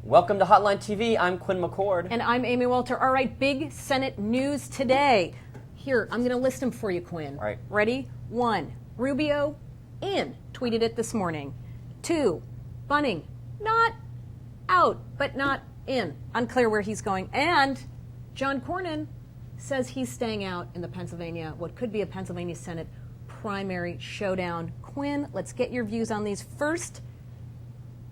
Welcome to Hotline TV. I'm Quinn McCord. And I'm Amy Walter. All right, big Senate news today. Here, I'm going to list them for you, Quinn. All right. Ready? 1, Rubio in, tweeted it this morning. 2, Bunning, not out, but not in. Unclear where he's going. And John Cornyn says he's staying out in the what could be a Pennsylvania Senate primary showdown. Quinn, let's get your views on these. First,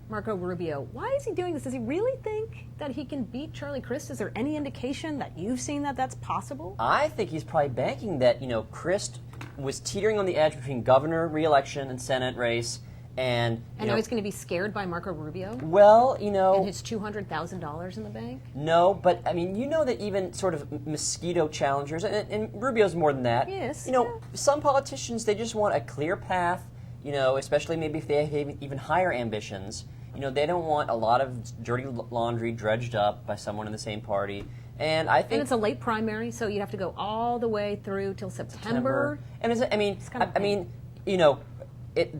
Marco Rubio. Why is he doing this? Does he really think that he can beat Charlie Crist? Is there any indication that you've seen that that's possible? I think he's probably banking that, Crist was teetering on the edge between governor re-election and Senate race. And now he's going to be scared by Marco Rubio? Well, And his $200,000 in the bank? No, but, that even sort of mosquito challengers, and Rubio's more than that. Yes. Some politicians, they just want a clear path, especially maybe if they have even higher ambitions. They don't want a lot of dirty laundry dredged up by someone in the same party. And I think... And it's a late primary, so you'd have to go all the way through till September. And the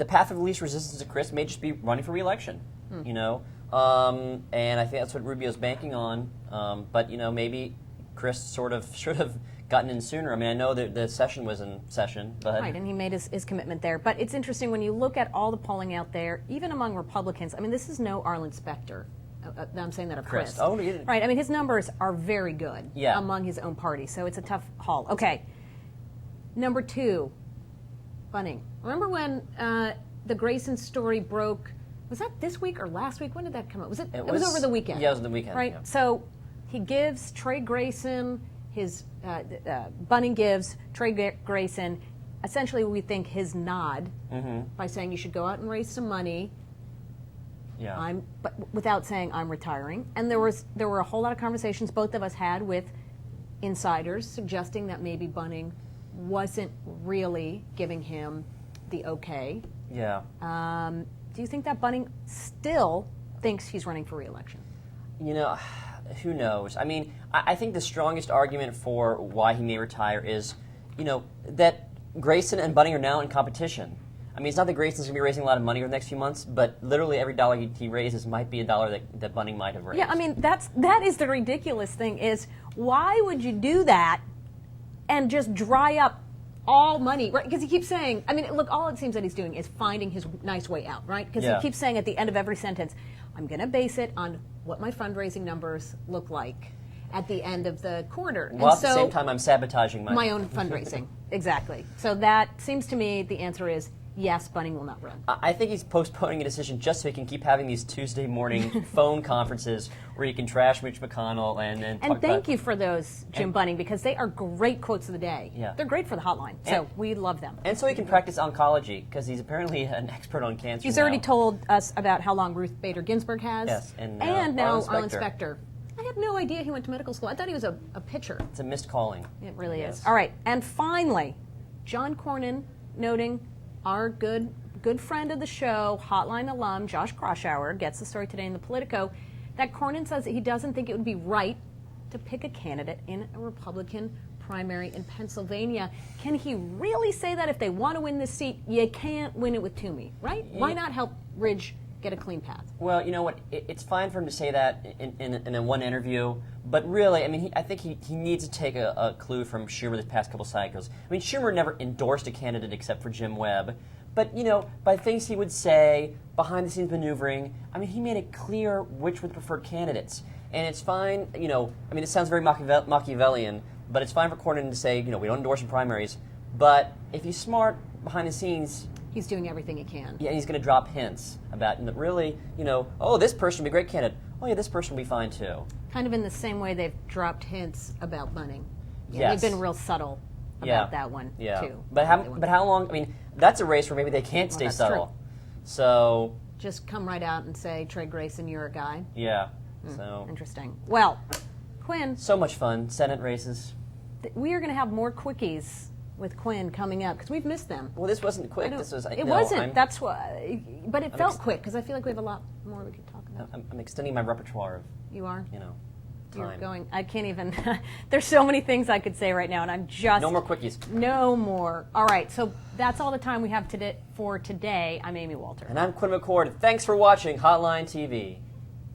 path of least resistance to Crist may just be running for re-election, and I think that's what Rubio's banking on. But maybe Crist sort of should have gotten in sooner. I know that the session was in session, but right, and he made his commitment there. But it's interesting when you look at all the polling out there, even among Republicans. This is no Arlen Specter. I'm saying that of Crist. Oh, yeah. Right. His numbers are very good yeah. among his own party, so it's a tough haul. Okay. Number 2, Bunning. Remember when the Grayson story broke? Was that this week or last week? When did that come up? It was over the weekend. Yeah, it was the weekend. Right. Yeah. So he gives Trey Grayson Bunning gives Trey Grayson essentially we think his nod by saying you should go out and raise some money. Yeah. But without saying I'm retiring. And there were a whole lot of conversations both of us had with insiders suggesting that maybe Bunning wasn't really giving him the okay. Yeah. Do you think that Bunning still thinks he's running for re-election? Who knows? I think the strongest argument for why he may retire is, that Grayson and Bunning are now in competition. It's not that Grayson's going to be raising a lot of money over the next few months, but literally every dollar he raises might be a dollar that Bunning might have raised. Yeah, that is the ridiculous thing is, why would you do that and just dry up all money, right? Because he keeps saying, look, all it seems that he's doing is finding his nice way out, right? Because he keeps saying at the end of every sentence, I'm going to base it on what my fundraising numbers look like at the end of the quarter. Well, at the same time, I'm sabotaging my own fundraising. Exactly. So that seems to me the answer is yes, Bunning will not run. I think he's postponing a decision just so he can keep having these Tuesday morning phone conferences where he can trash Mitch McConnell and talk thank you for those, Jim Bunning, because they are great quotes of the day. Yeah. They're great for the hotline, so we love them. And so he can practice oncology, because he's apparently an expert on cancer. He's already told us about how long Ruth Bader Ginsburg has. Yes, and now Arlen Specter. I had no idea he went to medical school. I thought he was a pitcher. It's a missed calling. It really is. All right, and finally, John Cornyn noting our good friend of the show, Hotline alum, Josh Kroshauer, gets the story today in the Politico, that Cornyn says that he doesn't think it would be right to pick a candidate in a Republican primary in Pennsylvania. Can he really say that if they want to win this seat, you can't win it with Toomey, right? Yeah. Why not help Ridge get a clean path? Well, you know what? It's fine for him to say that in one interview, but really, I think he needs to take a clue from Schumer the past couple cycles. Schumer never endorsed a candidate except for Jim Webb, but, by things he would say, behind-the-scenes maneuvering, he made it clear which were the preferred candidates. And it's fine, it sounds very Machiavellian, but it's fine for Cornyn to say, we don't endorse in primaries, but if he's smart behind the scenes, he's doing everything he can. Yeah, and he's going to drop hints about really, oh, this person would be a great candidate. Oh, yeah, this person will be fine, too. Kind of in the same way they've dropped hints about Bunning. Yes. They've been real subtle about that one, too. But how long, that's a race where maybe they can't stay subtle. True. So just come right out and say, Trey Grayson, you're a guy. Yeah. So interesting. Well, Quinn. So much fun, Senate races. We are going to have more quickies with Quinn coming up because we've missed them. Well, this wasn't quick. It wasn't. That's why. But it felt quick because I feel like we have a lot more we could talk about. I'm extending my repertoire of. You are. Time. You're going. I can't even. There's so many things I could say right now, and I'm just. No more quickies. No more. All right. So that's all the time we have for today. I'm Amy Walter. And I'm Quinn McCord. Thanks for watching Hotline TV.